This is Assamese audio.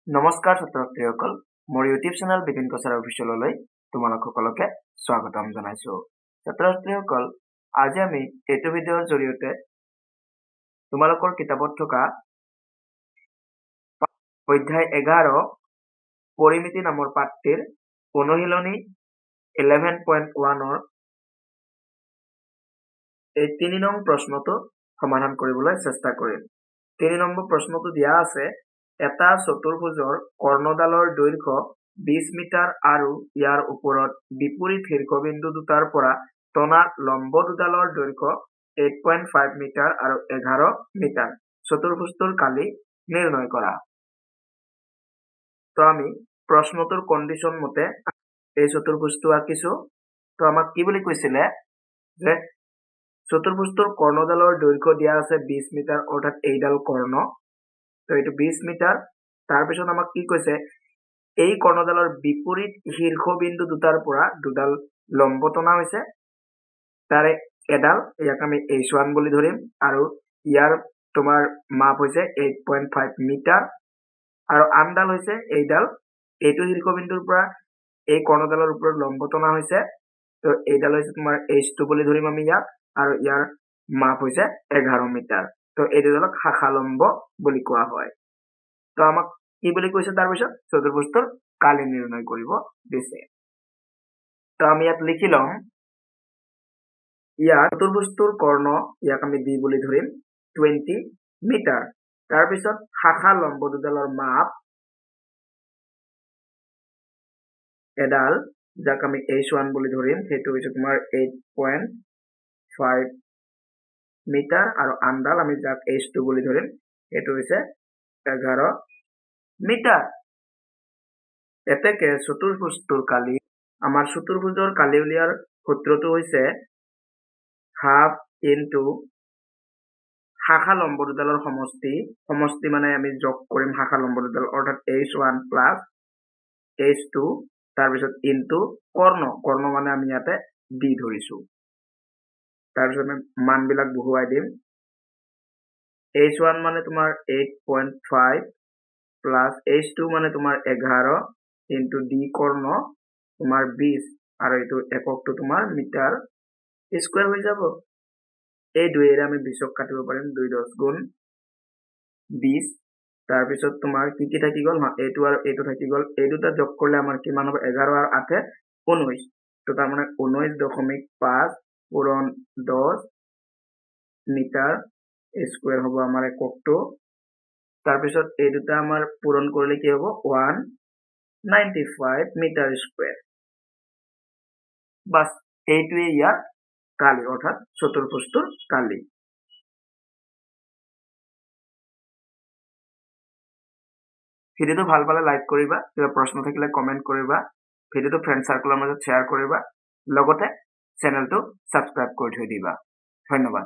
নমস্কাৰ ছাত্ৰ-ছাত্ৰীসকল, মোৰ ইউটিউব চেনেল বিপিন কছাৰ অফিচিয়েললৈ তোমালোক সকলোকে স্বাগতম জনাইছো। ছাত্ৰ-ছাত্ৰীসকল, আজি আমি এইটো ভিডিঅ'ৰ জৰিয়তে তোমালোকৰ কিতাপত থকা অধ্যায় 11 পৰিমিতি নামৰ পাঠটিৰ অনুশীলনী 11.1 এই 3 নং প্ৰশ্নটো সমাধান কৰিবলৈ চেষ্টা কৰিম। 3 নম্বৰ প্ৰশ্নটো দিয়া আছে, এটা চতুৰ্ভুজৰ কৰ্ণডালৰ দৈৰ্ঘ্য 20 মিটাৰ আৰু ইয়াৰ ওপৰত বিপৰীত শীৰ্ষবিন্দু দুটাৰ পৰা টনা লম্ব দুডালৰ দৈৰ্ঘ্য 8.5 মিটাৰ আৰু 11 মিটাৰ। চতুৰ্ভুজটোৰ কালি নিৰ্ণয় কৰা। তো আমি প্ৰশ্নটোৰ কণ্ডিশ্যন মতে এই চতুৰ্ভুজটো আঁকিছো। তো আমাক কি বুলি কৈছিলে যে চতুৰ্ভুজটোৰ কৰ্ণডালৰ দৈৰ্ঘ্য দিয়া আছে 20 মিটাৰ, অৰ্থাৎ এইডাল কৰ্ণ। তো এইটো 20 মিটাৰ। তাৰপিছত আমাক কি কৈছে, এই কৰ্ণডালৰ বিপৰীত শীৰ্ষবিন্দু দুটাৰ পৰা দুডাল লম্ব টনা হৈছে, তাৰে এডাল ইয়াক আমি H1 বুলি ধৰিম, আৰু ইয়াৰ তোমাৰ মাপ হৈছে 8.5 মিটাৰ, আৰু আনডাল হৈছে এইডাল, এইটো শীৰ্ষবিন্দুৰ পৰা এই কৰ্ণডালৰ ওপৰত লম্ব টনা হৈছে। তো এইডাল হৈছে তোমাৰ H2 বুলি ধৰিম আমি ইয়াক, আৰু ইয়াৰ মাপ হৈছে 11 মিটাৰ। তো এই দুডালক শাখা লম্ব বুলি কোৱা হয়। তো আমাক কি বুলি কৈছে, তাৰপিছত চতুৰ্ভুজটোৰ কালি নিৰ্ণয় কৰিব দিছে। তো আমি ইয়াত লিখি লম, ইয়াৰ চতুৰ্ভুজটোৰ কৰ্ণ ইয়াক আমি D বুলি ধৰিম 20 মিটাৰ। তাৰপিছত শাখা লম্ব দুডালৰ মাপ এডাল যাক আমি H1 বুলি ধৰিম, সেইটো হৈছে তোমাৰ 8.5 মিটাৰ, আৰু আনডাল আমি যাক H2 বুলি ধৰিম, সেইটো হৈছে 11 মিটাৰ। এতেকে চতুৰ্ভুজটোৰ কালি, আমাৰ চতুৰ্ভুজৰ কালি উলিয়াৰ সূত্ৰটো হৈছে হাফ ইনটু শাখা লম্ব দুডালৰ সমষ্টি, সমষ্টি মানে আমি যোগ কৰিম শাখা লম্ব দুডাল, অৰ্থাৎ H1 প্লাছ H2, তাৰপিছত ইনটু কৰ্ণ, কৰ্ণ মানে আমি ইয়াতে D ধৰিছো। তাৰপিছত আমি মানবিলাক বহুৱাই দিম। H1 মানে তোমাৰ 8.5 প্লাছ H2 মানে তোমাৰ 11 ইনটু D কৰ্ণ তোমাৰ 20, আৰু এইটো এককটো তোমাৰ মিটাৰ স্কুৱেৰ হৈ যাব। এই দুইৰে আমি 20ক কাটিব পাৰিম, 2 10 গুণ 20। তাৰপিছত তোমাৰ কি কি থাকি গ'ল, এইটো আৰু এইটো থাকি গ'ল, এই দুটা যোগ কৰিলে আমাৰ কিমান হ'ব, 11 আৰু 8 19। তো তাৰমানে 19.5 পূৰণ 10 মিটাৰ স্কুৱেৰ হ'ব আমাৰ এককটো। তাৰপিছত এই দুটা আমাৰ পূৰণ কৰিলে কি হ'ব, 195 মিটাৰ স্কুৱেৰ। বাস এইটোৱে ইয়াৰ কালি, অৰ্থাৎ চতুৰ্ভুজটোৰ কালি। ভিডিঅ'টো ভাল পালে লাইক কৰিবা, কিবা প্ৰশ্ন থাকিলে কমেণ্ট কৰিবা, ভিডিঅ'টো ফ্ৰেণ্ড চাৰ্কলৰ মাজত শ্বেয়াৰ কৰিবা, লগতে চেনেলটো ছাবস্ক্ৰাইব কৰি থৈ দিবা। ধন্যবাদ।